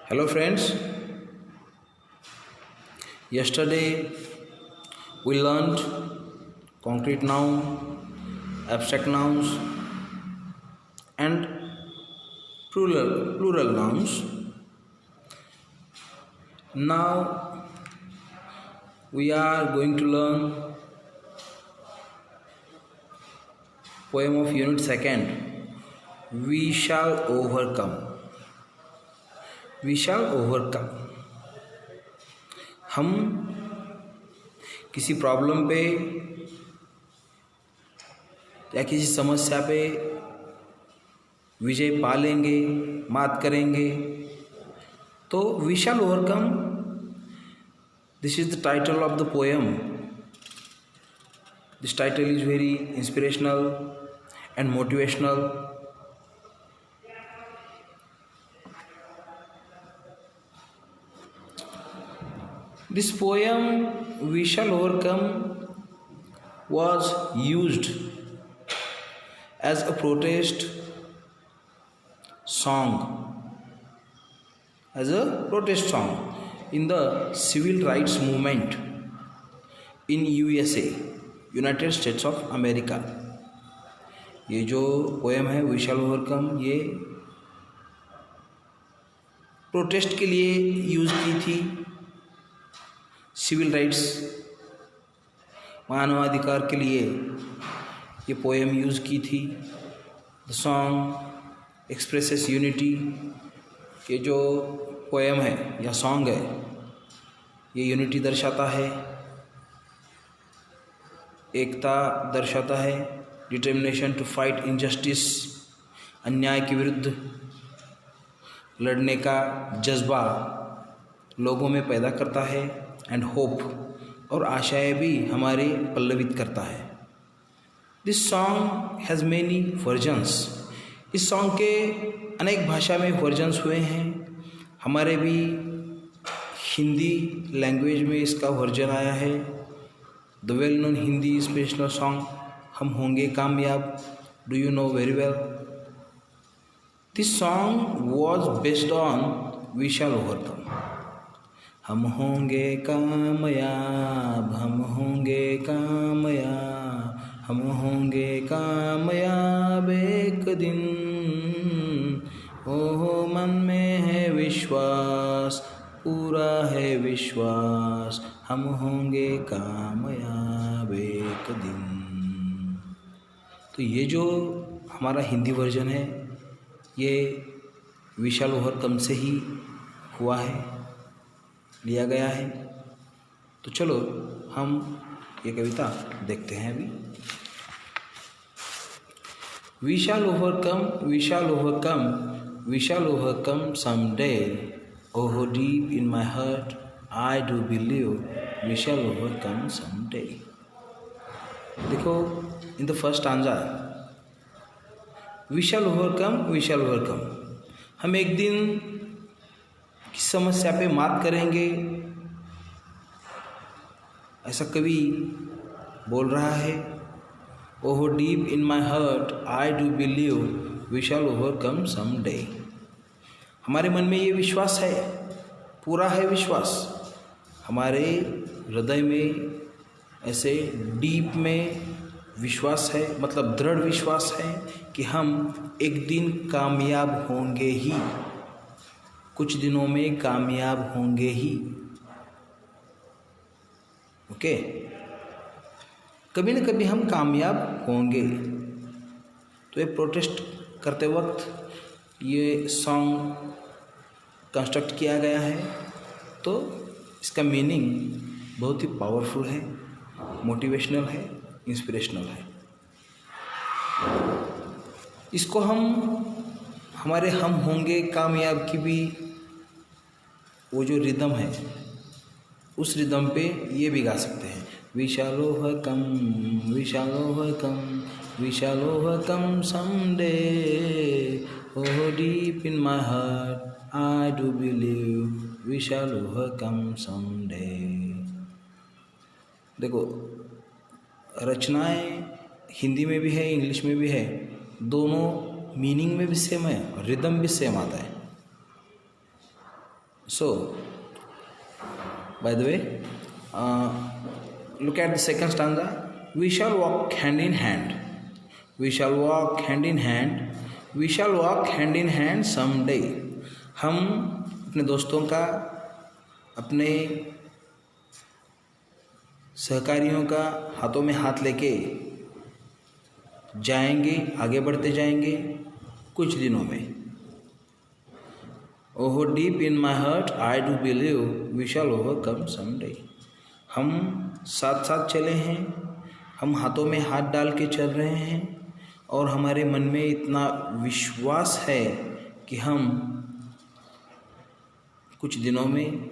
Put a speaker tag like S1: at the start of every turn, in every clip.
S1: Hello friends, yesterday we learned concrete noun, abstract nouns and plural nouns. Now we are going to learn poem of unit 2nd. We shall overcome. We shall overcome. हम किसी problem पे या किसी समस्या पे विजय पा लेंगे, मात करेंगे. तो we shall overcome. This is the title of the poem. This title is very inspirational and motivational. This poem, We Shall Overcome, was used as a protest song, in the civil rights movement in USA, United States of America. ये जो poem है We Shall Overcome, ये protest के लिए use की थी. Civil rights, मानवाधिकार के लिए ये पोएम यूज़ की थी. The song expresses unity. ये जो पोएम है या सॉन्ग है, ये यूनिटी दर्शाता है, एकता दर्शाता है, डिटर्मिनेशन टू फाइट इनजस्टिस, अन्याय के विरुद्ध लड़ने का जज्बा लोगों में पैदा करता है. एंड होप, और आशाएं भी हमारे पल्लवित करता है. This song has many versions. इस सॉन्ग के अनेक भाषा में वर्जन्स हुए हैं. हमारे भी हिंदी लैंग्वेज में इसका वर्जन आया है. The well known Hindi inspirational song हम होंगे कामयाब, do you know very well. This song was based on we shall overcome. हम होंगे कामयाब, हम होंगे कामयाब, हम होंगे कामयाब एक दिन. ओहो मन में है विश्वास, पूरा है विश्वास, हम होंगे कामयाब एक दिन. तो ये जो हमारा हिंदी वर्जन है, ये वी शैल ओवरकम से ही हुआ है, लिया गया है. तो चलो हम ये कविता देखते हैं अभी. We shall overcome, we shall overcome, we shall overcome someday. Oh deep in my heart I do believe we shall overcome someday. देखो in the first stanza, we shall overcome, we shall overcome. हम एक दिन किस समस्या पे मात करेंगे, ऐसा कवि बोल रहा है. ओह deep in my heart I do believe we shall overcome someday. हमारे मन में ये विश्वास है, पूरा है विश्वास. हमारे हृदय में ऐसे डीप में विश्वास है, मतलब दृढ़ विश्वास है कि हम एक दिन कामयाब होंगे ही, कुछ दिनों में कामयाब होंगे ही. ओके, कभी न कभी हम कामयाब होंगे. तो ये प्रोटेस्ट करते वक्त ये सॉन्ग कंस्ट्रक्ट किया गया है. तो इसका मीनिंग बहुत ही पावरफुल है, मोटिवेशनल है, इंस्पिरेशनल है. इसको हम हमारे हम होंगे कामयाब की भी वो जो रिदम है, उस रिदम पे ये भी गा सकते हैं. We shall overcome, we shall overcome, we shall overcome someday. Oh deep in my heart I do believe we shall overcome someday. देखो रचनाएं हिंदी में भी है, इंग्लिश में भी है, दोनों मीनिंग में भी सेम है और रिदम भी सेम आता है. So, by the way, look at the second stanza. We shall walk hand in hand. We shall walk hand in hand. We shall walk hand in hand someday. हम अपने दोस्तों का, अपने सहकारियों का हाथों में हाथ लेके जाएंगे, आगे बढ़ते जाएंगे कुछ दिनों में. Oh, deep in my heart, I do believe we shall overcome someday. हम साथ साथ चले हैं, हम हाथों में हाथ डाल के चल रहे हैं और हमारे मन में इतना विश्वास है कि हम कुछ दिनों में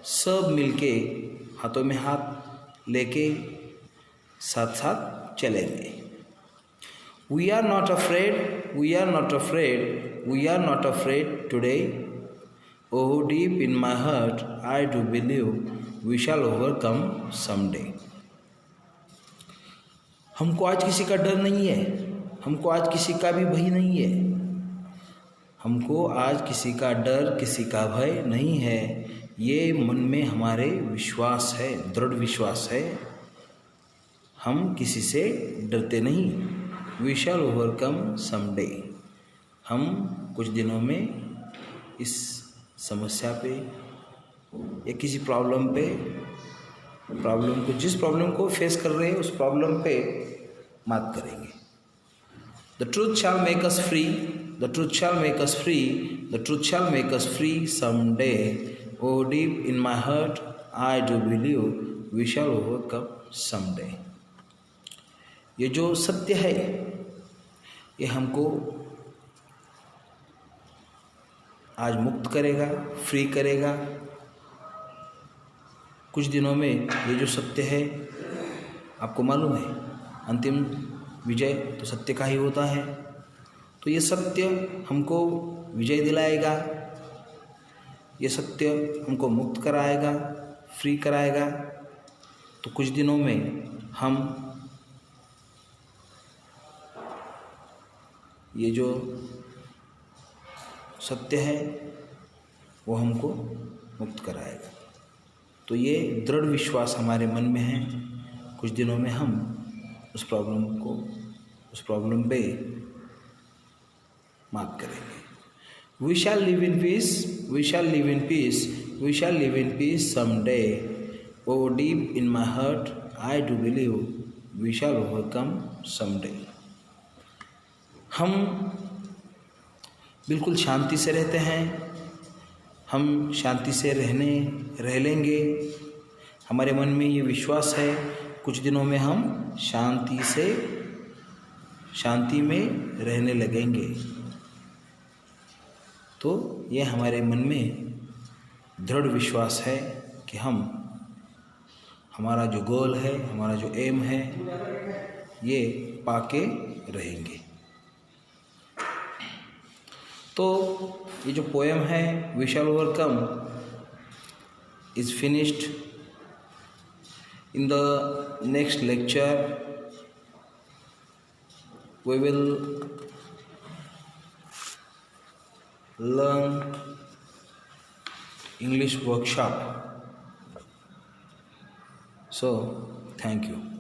S1: सब मिलके हाथों में हाथ लेके साथ साथ चलेंगे. We are not afraid, we are not afraid, we are not afraid today. Oh, deep in my heart, I do believe we shall overcome someday. हमको आज किसी का डर नहीं है, हमको आज किसी का भी भय नहीं है, हमको आज किसी का डर, किसी का भय नहीं है. ये मन में हमारे विश्वास है, दृढ़ विश्वास है. हम किसी से डरते नहीं. We shall overcome someday. हम कुछ दिनों में इस समस्या पे या किसी प्रॉब्लम को, जिस प्रॉब्लम को फेस कर रहे हैं उस प्रॉब्लम पे मात करेंगे. The truth shall make us free. The truth shall make us free. The truth shall make us free someday. Oh, deep in my heart, I do believe we shall overcome someday. ये जो सत्य है ये हमको आज मुक्त करेगा, free करेगा. कुछ दिनों में ये जो सत्य है, आपको मालूम है अंतिम विजय तो सत्य का ही होता है. तो ये सत्य हमको विजय दिलाएगा, ये सत्य हमको मुक्त कराएगा, फ्री कराएगा. तो कुछ दिनों में हम ये जो सत्य है वो हमको मुक्त कराएगा. तो ये दृढ़ विश्वास हमारे मन में है. कुछ दिनों में हम उस प्रॉब्लम पे मात करेंगे. We shall live in peace, we shall live in peace, we shall live in peace someday. Oh, deep in my heart, I do believe we shall overcome someday. हम बिल्कुल शांति से रहते हैं, हम शांति से रह लेंगे. हमारे मन में ये विश्वास है कुछ दिनों में हम शांति में रहने लगेंगे. तो ये हमारे मन में दृढ़ विश्वास है कि हमारा जो गोल है, हमारा जो एम है, ये पाके रहेंगे. तो ये जो पोएम है we shall overcome is finished. In the next lecture we will learn English workshop. So, thank you.